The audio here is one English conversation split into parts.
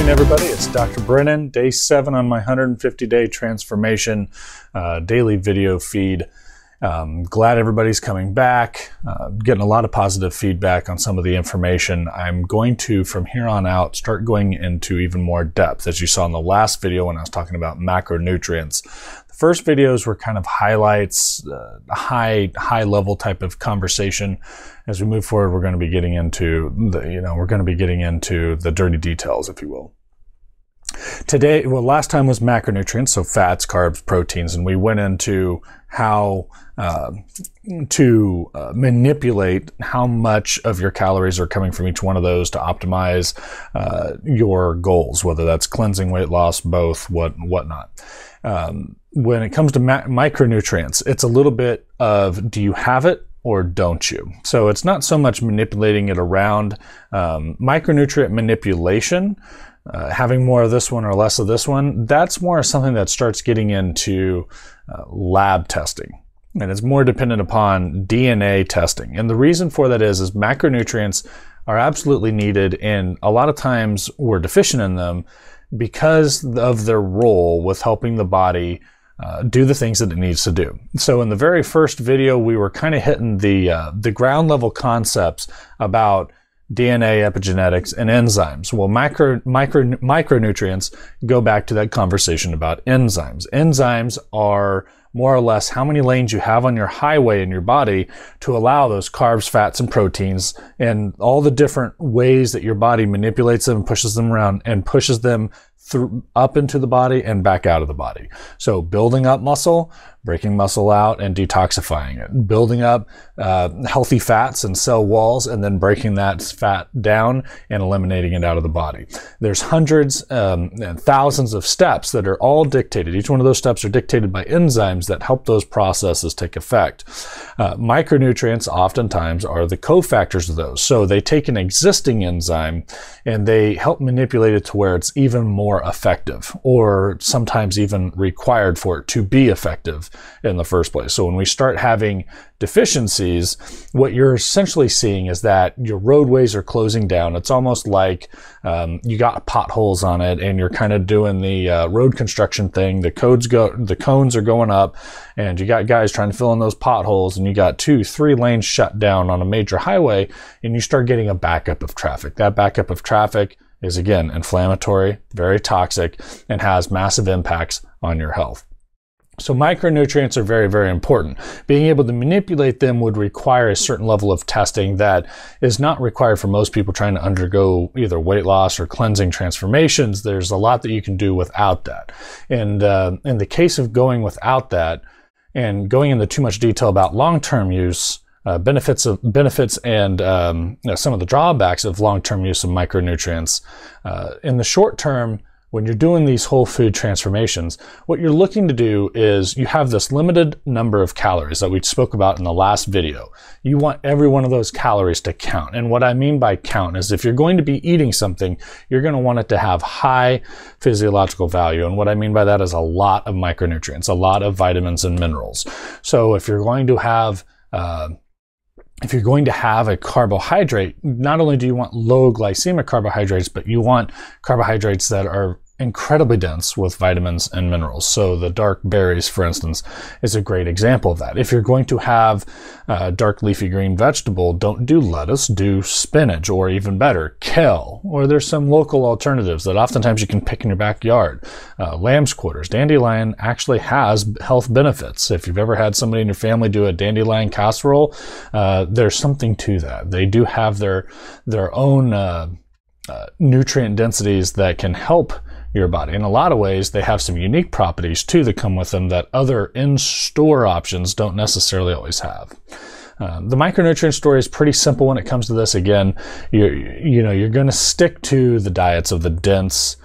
morning, everybody. It's Dr. Brennan, day 7 on my 150-day transformation daily video feed. Glad everybody's coming back, getting a lot of positive feedback on some of the information. I'm going to, from here on out, start going into even more depth, as you saw in the last video when I was talking about macronutrients. The first videos were kind of highlights, high level type of conversation. As we move forward, we're going to be getting into the dirty details, if you will. Today, well, last time was macronutrients, so fats, carbs, proteins, and we went into how to manipulate how much of your calories are coming from each one of those to optimize your goals, whether that's cleansing, weight loss, both, whatnot. When it comes to micronutrients, it's a little bit of, do you have it or don't you? So it's not so much manipulating it around. Micronutrient manipulation, having more of this one or less of this one, that's more something that starts getting into lab testing. And it's more dependent upon DNA testing. And the reason for that is macronutrients are absolutely needed, and a lot of times we're deficient in them because of their role with helping the body do the things that it needs to do. So in the very first video, we were kind of hitting the ground level concepts about DNA, epigenetics, and enzymes. Well, micronutrients go back to that conversation about enzymes. Enzymes are more or less how many lanes you have on your highway in your body to allow those carbs, fats, and proteins, and all the different ways that your body manipulates them and pushes them around and pushes them through up into the body and back out of the body. So building up muscle, breaking muscle out and detoxifying it, building up healthy fats and cell walls, and then breaking that fat down and eliminating it out of the body. There's hundreds and thousands of steps that are all dictated. Each one of those steps are dictated by enzymes that help those processes take effect. Micronutrients oftentimes are the cofactors of those. So they take an existing enzyme and they help manipulate it to where it's even more effective, or sometimes even required for it to be effective in the first place. So when we start having deficiencies, what you're essentially seeing is that your roadways are closing down. It's almost like you got potholes on it and you're kind of doing the road construction thing. The cones are going up, and you got guys trying to fill in those potholes, and you got 2-3 lanes shut down on a major highway, and you start getting a backup of traffic. That backup of traffic is, again, inflammatory, very toxic, and has massive impacts on your health. So micronutrients are very, very important. Being able to manipulate them would require a certain level of testing that is not required for most people trying to undergo either weight loss or cleansing transformations. There's a lot that you can do without that. And in the case of going without that and going into too much detail about long-term use, benefits and some of the drawbacks of long-term use of micronutrients. In the short term, when you're doing these whole food transformations, what you're looking to do is you have this limited number of calories that we spoke about in the last video. You want every one of those calories to count. And what I mean by count is if you're going to be eating something, you're going to want it to have high physiological value. And what I mean by that is a lot of micronutrients, a lot of vitamins and minerals. So if you're going to have a carbohydrate, not only do you want low glycemic carbohydrates, but you want carbohydrates that are incredibly dense with vitamins and minerals. So the dark berries, for instance, is a great example of that. If you're going to have a dark leafy green vegetable, don't do lettuce, do spinach, or even better, kale. Or there's some local alternatives that oftentimes you can pick in your backyard. Lamb's quarters. Dandelion actually has health benefits. If you've ever had somebody in your family do a dandelion casserole, there's something to that. They do have their own nutrient densities that can help your body. In a lot of ways, they have some unique properties too that come with them that other in-store options don't necessarily always have. The micronutrient story is pretty simple when it comes to this. Again, you're going to stick to the diets of the dense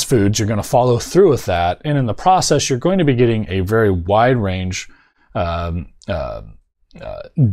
foods. You're going to follow through with that, and in the process, you're going to be getting a very wide range,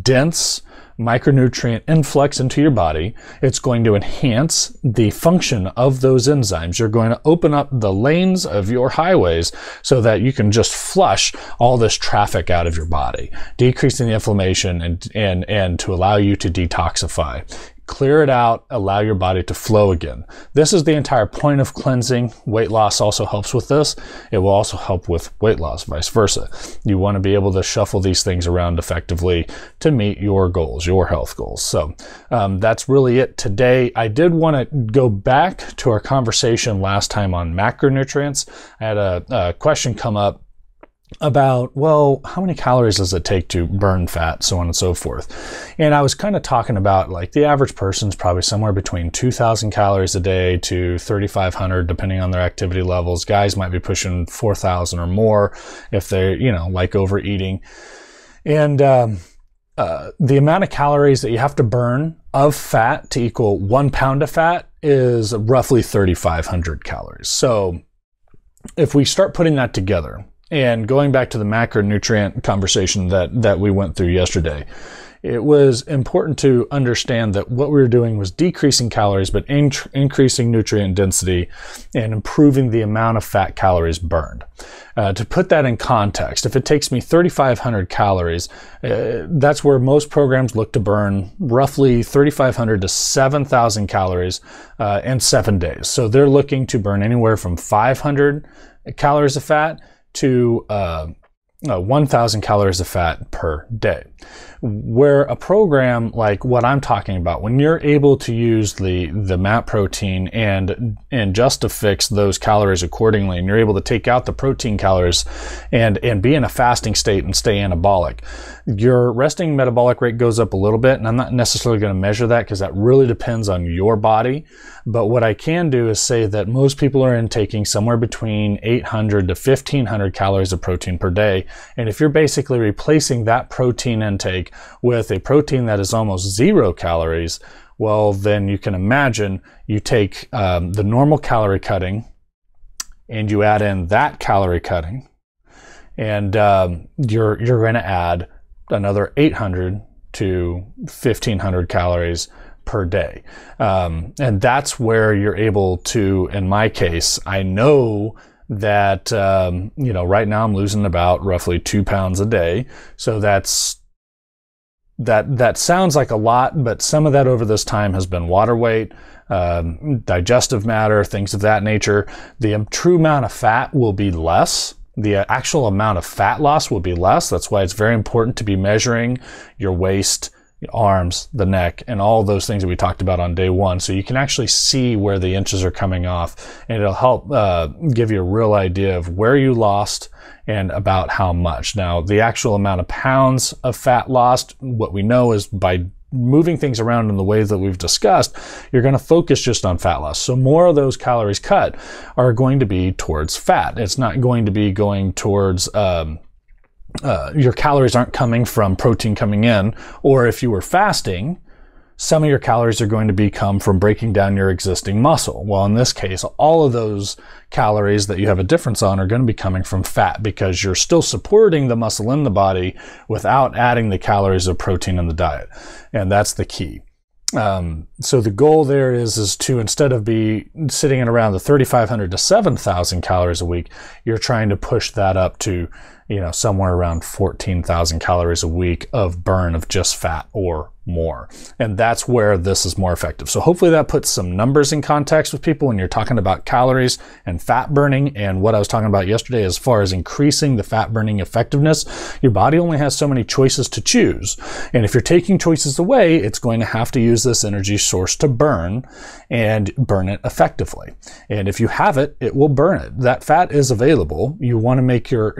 dense micronutrient influx into your body. It's going to enhance the function of those enzymes. You're going to open up the lanes of your highways so that you can just flush all this traffic out of your body, decreasing the inflammation and to allow you to detoxify. clear it out, allow your body to flow again. This is the entire point of cleansing. Weight loss also helps with this. It will also help with weight loss, vice versa. You want to be able to shuffle these things around effectively to meet your goals, your health goals. So that's really it today. I did want to go back to our conversation last time on macronutrients. I had a question come up about, well, how many calories does it take to burn fat, so on and so forth. And I was kind of talking about, like, the average person's probably somewhere between 2,000 calories a day to 3,500, depending on their activity levels. Guys might be pushing 4,000 or more if they're, like overeating. And the amount of calories that you have to burn of fat to equal 1 pound of fat is roughly 3,500 calories. So if we start putting that together, and going back to the macronutrient conversation that we went through yesterday, it was important to understand that what we were doing was decreasing calories, but increasing nutrient density and improving the amount of fat calories burned. To put that in context, if it takes me 3,500 calories, that's where most programs look to burn roughly 3,500 to 7,000 calories in 7 days. So they're looking to burn anywhere from 500 calories of fat to 1,000 calories of fat per day. Where a program like what I'm talking about, when you're able to use the MAP protein and just to fix those calories accordingly, and you're able to take out the protein calories and be in a fasting state and stay anabolic, your resting metabolic rate goes up a little bit. And I'm not necessarily going to measure that because that really depends on your body. But what I can do is say that most people are intaking somewhere between 800 to 1,500 calories of protein per day. And if you're basically replacing that protein intake with a protein that is almost 0 calories, well, then you can imagine you take the normal calorie cutting and you add in that calorie cutting, and you're going to add another 800 to 1,500 calories per day. And that's where you're able to, in my case, I know that, right now I'm losing about roughly 2 pounds a day. So that sounds like a lot, but some of that over this time has been water weight, digestive matter, things of that nature. The true amount of fat will be less. The actual amount of fat loss will be less. That's why it's very important to be measuring your waist, your arms, the neck, and all those things that we talked about on day one. So you can actually see where the inches are coming off, and it'll help give you a real idea of where you lost and about how much. Now, the actual amount of pounds of fat lost, what we know is by moving things around in the ways that we've discussed, you're going to focus just on fat loss. So more of those calories cut are going to be towards fat. It's not going to be going towards your calories aren't coming from protein coming in, or if you were fasting, some of your calories are going to come from breaking down your existing muscle. Well, in this case, all of those calories that you have a difference on are going to be coming from fat because you're still supporting the muscle in the body without adding the calories of protein in the diet. And that's the key. So the goal there is to, instead of be sitting at around the 3,500 to 7,000 calories a week, you're trying to push that up to, somewhere around 14,000 calories a week of burn of just fat or more. And that's where this is more effective. So hopefully that puts some numbers in context with people when you're talking about calories and fat burning, and what I was talking about yesterday as far as increasing the fat burning effectiveness. Your body only has so many choices to choose. And if you're taking choices away, it's going to have to use this energy source to burn and burn it effectively. And if you have it, it will burn it. That fat is available. You want to make sure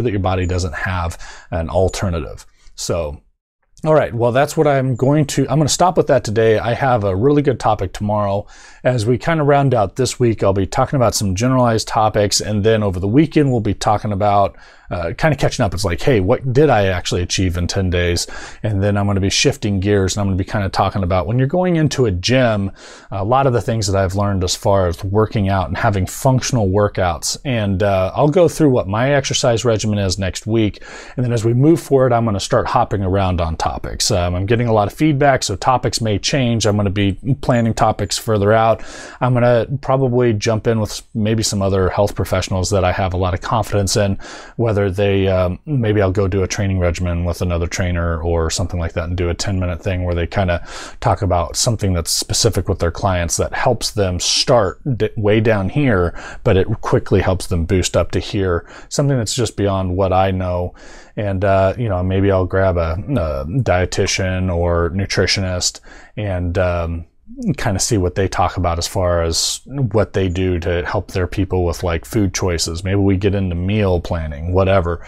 that your body doesn't have an alternative. So, all right, well, that's what I'm going to stop with that today. I have a really good topic tomorrow. As we kind of round out this week, I'll be talking about some generalized topics, and then over the weekend, we'll be talking about kind of catching up. It's like, hey, what did I actually achieve in 10 days? And then I'm going to be shifting gears, and I'm going to be kind of talking about when you're going into a gym, a lot of the things that I've learned as far as working out and having functional workouts. And I'll go through what my exercise regimen is next week. And then as we move forward, I'm going to start hopping around on topics. I'm getting a lot of feedback, so topics may change. I'm going to be planning topics further out. I'm going to probably jump in with maybe some other health professionals that I have a lot of confidence in, whether whether they, maybe I'll go do a training regimen with another trainer or something like that and do a 10-minute thing where they kind of talk about something that's specific with their clients that helps them start way down here, but it quickly helps them boost up to here, something that's just beyond what I know. And, you know, maybe I'll grab a dietitian or nutritionist and kind of see what they talk about as far as what they do to help their people with like food choices. Maybe we get into meal planning, whatever.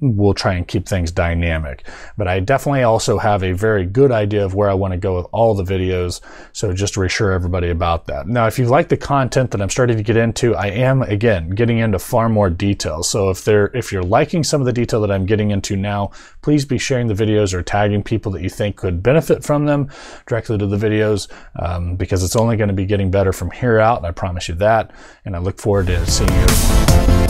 We'll try and keep things dynamic. But I definitely also have a very good idea of where I want to go with all the videos. So just to reassure everybody about that. Now, if you like the content that I'm starting to get into, I am, again, getting into far more detail. So if you're liking some of the detail that I'm getting into now, please be sharing the videos or tagging people that you think could benefit from them directly to the videos. Because it's only going to be getting better from here out, and I promise you that. And I look forward to seeing you tomorrow.